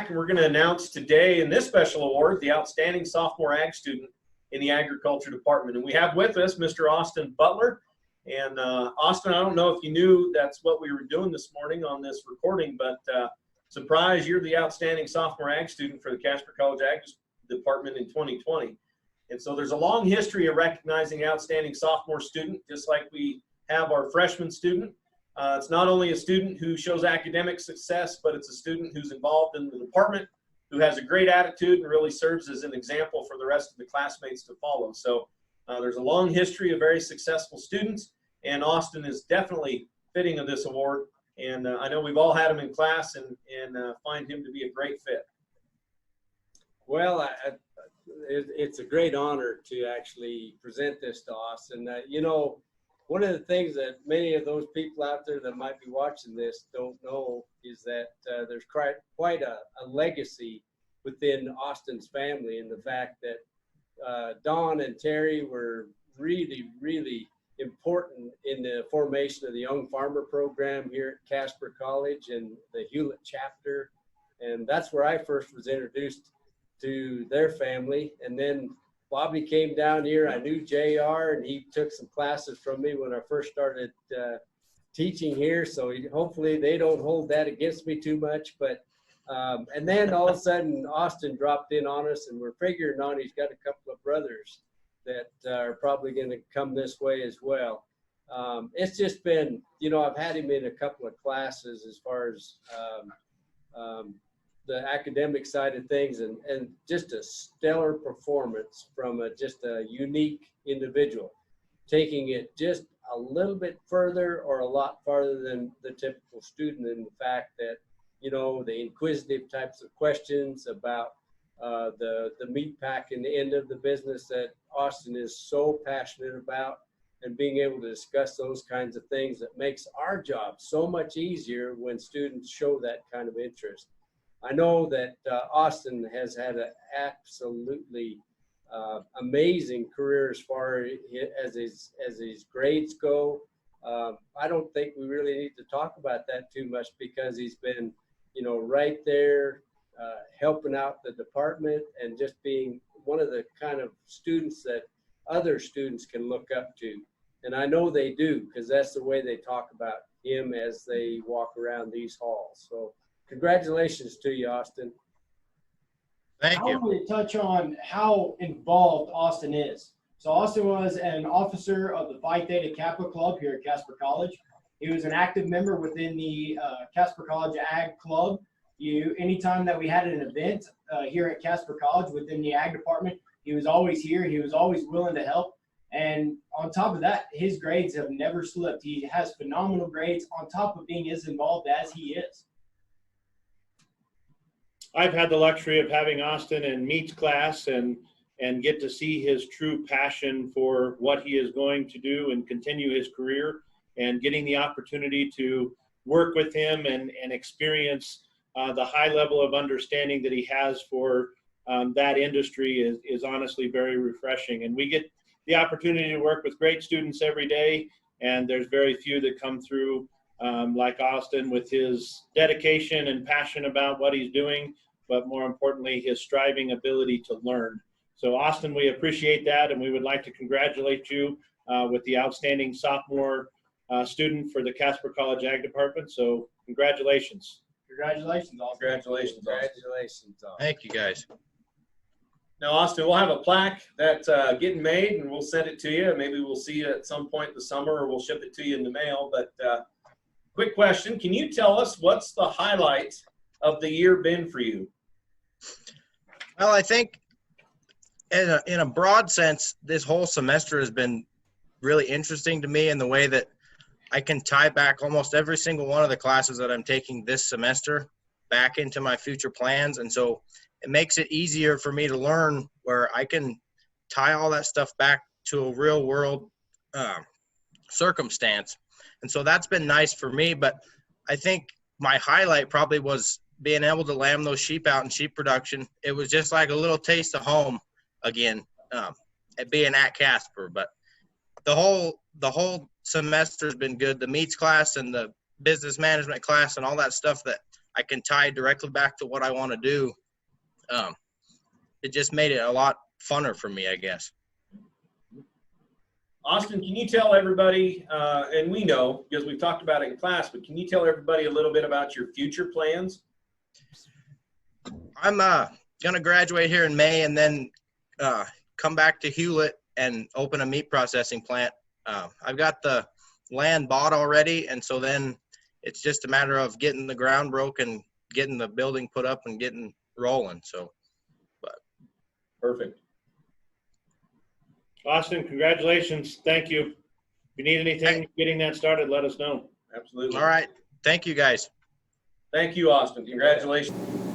back, and we're going to announce today in this special award the Outstanding Sophomore Ag Student in the Agriculture Department. And we have with us Mr. Austin Butler. And Austin, I don't know if you knew that's what we were doing this morning on this recording, but surprise, you're the Outstanding Sophomore Ag Student for the Casper College Ag Department in 2020. And so there's a long history of recognizing outstanding sophomore student, just like we have our freshman student. It's not only a student who shows academic success, but it's a student who's involved in the department, who has a great attitude and really serves as an example for the rest of the classmates to follow. So there's a long history of very successful students, and Austin is definitely fitting of this award. And I know we've all had him in class and find him to be a great fit. Well, it's a great honor to actually present this to Austin. You know, one of the things that many of those people out there that might be watching this don't know is that there's quite a legacy within Austin's family, and the fact that Don and Terry were really, really important in the formation of the Young Farmer program here at Casper College and the Hewlett chapter. And that's where I first was introduced to their family. And then Bobby came down here. I knew JR, and he took some classes from me when I first started teaching here. So hopefully they don't hold that against me too much. But and then all of a sudden Austin dropped in on us, and we're figuring on he's got a couple of brothers that are probably going to come this way as well. It's just been, you know, I've had him in a couple of classes as far as the academic side of things, and just a stellar performance from just a unique individual, taking it just a little bit further or a lot farther than the typical student, in the fact that, you know, the inquisitive types of questions about the meat packing end of the business that Austin is so passionate about, and being able to discuss those kinds of things that makes our job so much easier when students show that kind of interest. I know that Austin has had an absolutely amazing career as far as his grades go. I don't think we really need to talk about that too much, because he's been, you know, right there helping out the department and just being one of the kind of students that other students can look up to. And I know they do, because that's the way they talk about him as they walk around these halls. So congratulations to you, Austin. Thank you. I want to touch on how involved Austin is. So Austin was an officer of the Phi Theta Kappa Club here at Casper College. He was an active member within the Casper College Ag Club. Anytime that we had an event here at Casper College within the Ag Department, he was always here. He was always willing to help. And on top of that, his grades have never slipped. He has phenomenal grades on top of being as involved as he is. I've had the luxury of having Austin in meets class and get to see his true passion for what he is going to do and continue his career, and getting the opportunity to work with him and experience the high level of understanding that he has for that industry is honestly very refreshing. And we get the opportunity to work with great students every day, and there's very few that come through like Austin, with his dedication and passion about what he's doing, but more importantly, his striving ability to learn. So Austin, we appreciate that, and we would like to congratulate you with the outstanding sophomore student for the Casper College Ag Department. So congratulations. Congratulations, Austin. Congratulations, Austin. Congratulations, Austin. Thank you, guys. Now, Austin, we'll have a plaque that's getting made, and we'll send it to you. Maybe we'll see you at some point in the summer, or we'll ship it to you in the mail. But quick question, can you tell us what's the highlight of the year been for you? Well, I think in a broad sense, this whole semester has been really interesting to me in the way that I can tie back almost every single one of the classes that I'm taking this semester back into my future plans. And so it makes it easier for me to learn, where I can tie all that stuff back to a real world circumstance. And so that's been nice for me. But I think my highlight probably was being able to lamb those sheep out in sheep production. It was just like a little taste of home again, at being at Casper. But the whole semester has been good. The meets class and the business management class and all that stuff that I can tie directly back to what I want to do. It just made it a lot funner for me, I guess. Austin, can you tell everybody, and we know because we've talked about it in class, but can you tell everybody a little bit about your future plans? I'm going to graduate here in May and then come back to Hewlett and open a meat processing plant. I've got the land bought already, and so then it's just a matter of getting the ground broke and getting the building put up and getting rolling. So, Perfect. Austin, congratulations. Thank you. If you need anything getting that started, let us know. Absolutely. all right. Thank you, guys. Thank you, Austin. Congratulations.